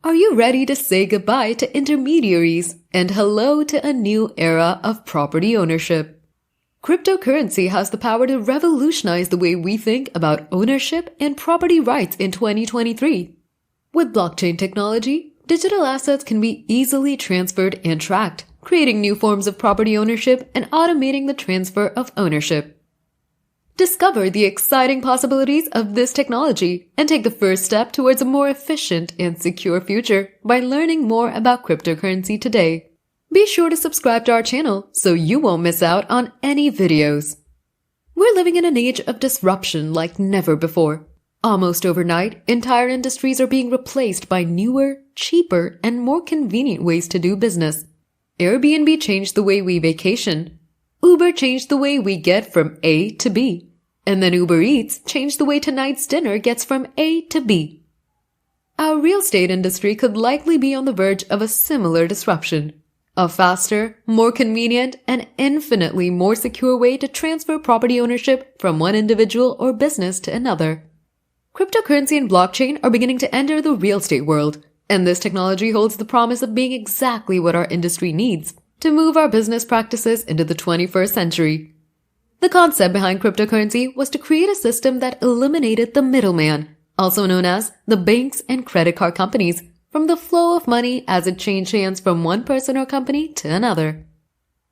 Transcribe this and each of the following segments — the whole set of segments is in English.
Are you ready to say goodbye to intermediaries and hello to a new era of property ownership? Cryptocurrency has the power to revolutionize the way we think about ownership and property rights in 2023. With blockchain technology, digital assets can be easily transferred and tracked, creating new forms of property ownership and automating the transfer of ownership. Discover the exciting possibilities of this technology and take the first step towards a more efficient and secure future by learning more about cryptocurrency today. Be sure to subscribe to our channel so you won't miss out on any videos. We're living in an age of disruption like never before. Almost overnight, entire industries are being replaced by newer, cheaper, and more convenient ways to do business. Airbnb changed the way we vacation. Uber changed the way we get from A to B. And then Uber Eats changed the way tonight's dinner gets from A to B. Our real estate industry could likely be on the verge of a similar disruption. A faster, more convenient, and infinitely more secure way to transfer property ownership from one individual or business to another. Cryptocurrency and blockchain are beginning to enter the real estate world, and this technology holds the promise of being exactly what our industry needs to move our business practices into the 21st century. The concept behind cryptocurrency was to create a system that eliminated the middleman, also known as the banks and credit card companies, from the flow of money as it changed hands from one person or company to another.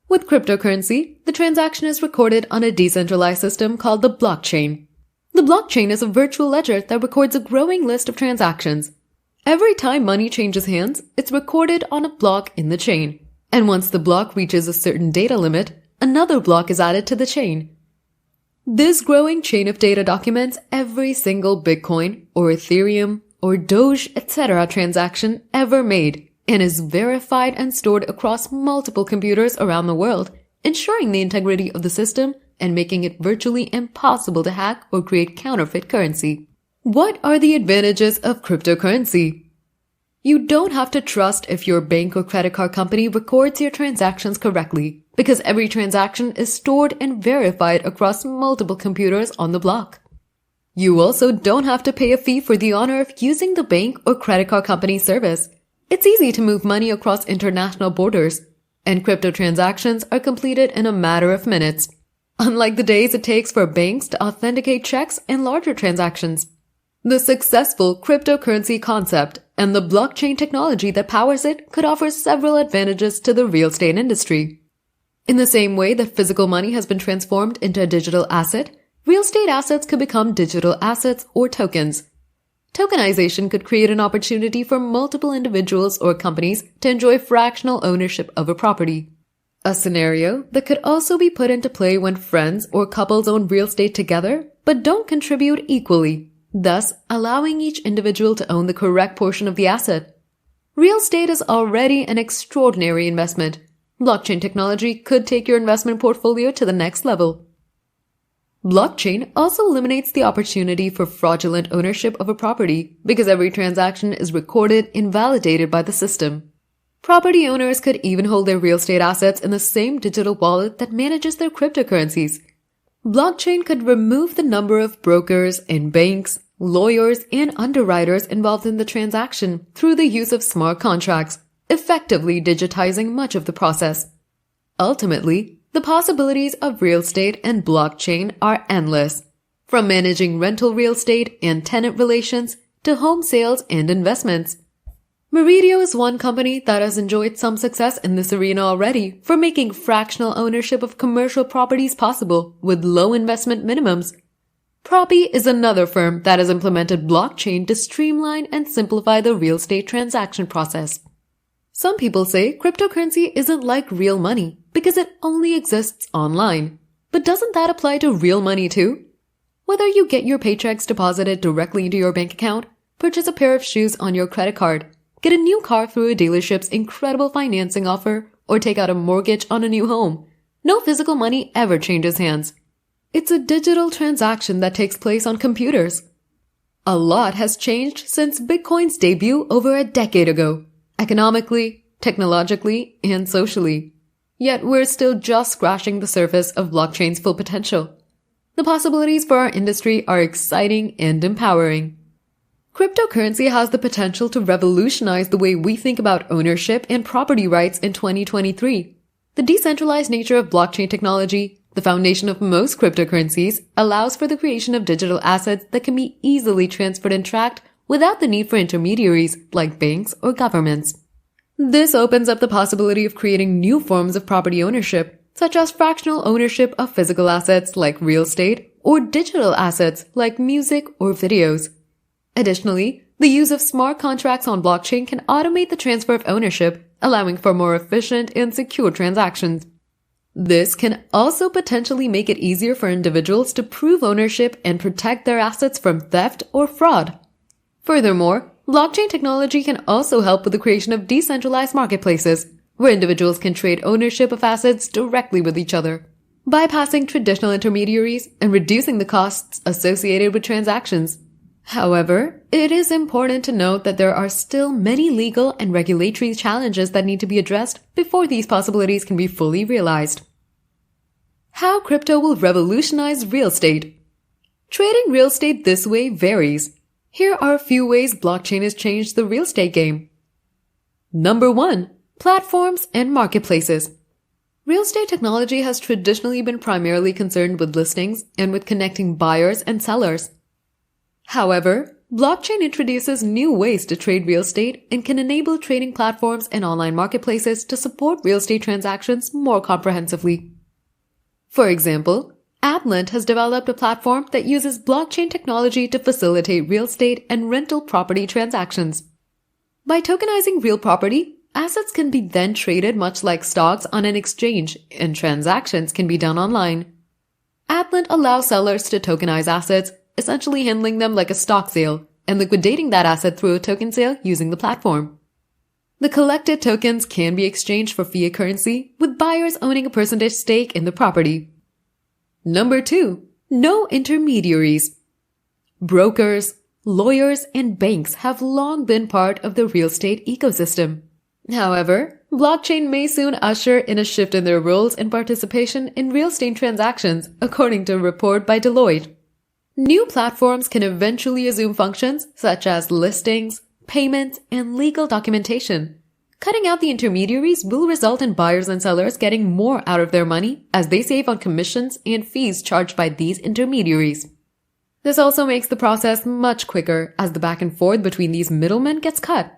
With cryptocurrency, the transaction is recorded on a decentralized system called the blockchain. The blockchain is a virtual ledger that records a growing list of transactions. Every time money changes hands, it's recorded on a block in the chain. And once the block reaches a certain data limit, another block is added to the chain. This growing chain of data documents every single Bitcoin or Ethereum or Doge, etc. transaction ever made and is verified and stored across multiple computers around the world, ensuring the integrity of the system and making it virtually impossible to hack or create counterfeit currency. What are the advantages of cryptocurrency? You don't have to trust if your bank or credit card company records your transactions correctly, because every transaction is stored and verified across multiple computers on the block. You also don't have to pay a fee for the honor of using the bank or credit card company service. It's easy to move money across international borders, and crypto transactions are completed in a matter of minutes, unlike the days it takes for banks to authenticate checks and larger transactions. The successful cryptocurrency concept and the blockchain technology that powers it could offer several advantages to the real estate industry. In the same way that physical money has been transformed into a digital asset, real estate assets could become digital assets or tokens. Tokenization could create an opportunity for multiple individuals or companies to enjoy fractional ownership of a property. A scenario that could also be put into play when friends or couples own real estate together but don't contribute equally, thus allowing each individual to own the correct portion of the asset. Real estate is already an extraordinary investment. Blockchain technology could take your investment portfolio to the next level. Blockchain also eliminates the opportunity for fraudulent ownership of a property because every transaction is recorded and validated by the system. Property owners could even hold their real estate assets in the same digital wallet that manages their cryptocurrencies. Blockchain could remove the number of brokers and banks, lawyers, and underwriters involved in the transaction through the use of smart contracts, effectively digitizing much of the process. Ultimately, the possibilities of real estate and blockchain are endless, from managing rental real estate and tenant relations to home sales and investments. Meridio is one company that has enjoyed some success in this arena already for making fractional ownership of commercial properties possible with low investment minimums. Propy is another firm that has implemented blockchain to streamline and simplify the real estate transaction process. Some people say cryptocurrency isn't like real money because it only exists online. But doesn't that apply to real money too? Whether you get your paychecks deposited directly into your bank account, purchase a pair of shoes on your credit card, get a new car through a dealership's incredible financing offer, or take out a mortgage on a new home, no physical money ever changes hands. It's a digital transaction that takes place on computers. A lot has changed since Bitcoin's debut over a decade ago, economically, technologically, and socially. Yet we're still just scratching the surface of blockchain's full potential. The possibilities for our industry are exciting and empowering. Cryptocurrency has the potential to revolutionize the way we think about ownership and property rights in 2023. The decentralized nature of blockchain technology, the foundation of most cryptocurrencies, allows for the creation of digital assets that can be easily transferred and tracked without the need for intermediaries like banks or governments. This opens up the possibility of creating new forms of property ownership, such as fractional ownership of physical assets like real estate or digital assets like music or videos. Additionally, the use of smart contracts on blockchain can automate the transfer of ownership, allowing for more efficient and secure transactions. This can also potentially make it easier for individuals to prove ownership and protect their assets from theft or fraud. Furthermore, blockchain technology can also help with the creation of decentralized marketplaces, where individuals can trade ownership of assets directly with each other, bypassing traditional intermediaries and reducing the costs associated with transactions. However, it is important to note that there are still many legal and regulatory challenges that need to be addressed before these possibilities can be fully realized. How crypto will revolutionize real estate. Trading real estate this way varies. Here are a few ways blockchain has changed the real estate game. Number 1. Platforms and marketplaces. Real estate technology has traditionally been primarily concerned with listings and with connecting buyers and sellers. However, blockchain introduces new ways to trade real estate and can enable trading platforms and online marketplaces to support real estate transactions more comprehensively. For example, Adland has developed a platform that uses blockchain technology to facilitate real estate and rental property transactions. By tokenizing real property, assets can be then traded much like stocks on an exchange, and transactions can be done online. Adland allows sellers to tokenize assets, essentially handling them like a stock sale, and liquidating that asset through a token sale using the platform. The collected tokens can be exchanged for fiat currency, with buyers owning a percentage stake in the property. Number 2. No intermediaries. Brokers, lawyers, and banks have long been part of the real estate ecosystem. However, blockchain may soon usher in a shift in their roles and participation in real estate transactions, according to a report by Deloitte. New platforms can eventually assume functions such as listings, payments, and legal documentation. Cutting out the intermediaries will result in buyers and sellers getting more out of their money as they save on commissions and fees charged by these intermediaries. This also makes the process much quicker as the back and forth between these middlemen gets cut.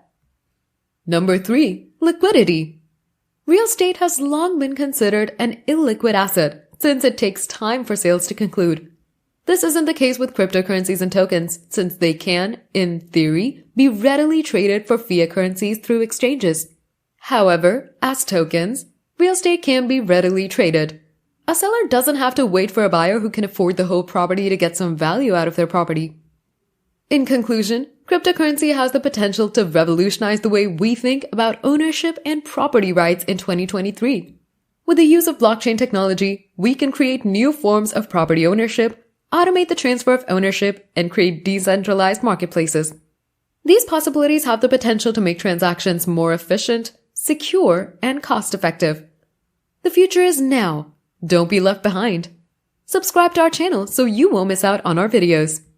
Number 3. Liquidity. Real estate has long been considered an illiquid asset since it takes time for sales to conclude. This isn't the case with cryptocurrencies and tokens, since they can, in theory, be readily traded for fiat currencies through exchanges. However, as tokens, real estate can be readily traded. A seller doesn't have to wait for a buyer who can afford the whole property to get some value out of their property. In conclusion, cryptocurrency has the potential to revolutionize the way we think about ownership and property rights in 2023. With the use of blockchain technology, we can create new forms of property ownership, automate the transfer of ownership, and create decentralized marketplaces. These possibilities have the potential to make transactions more efficient, secure, and cost-effective. The future is now. Don't be left behind. Subscribe to our channel so you won't miss out on our videos.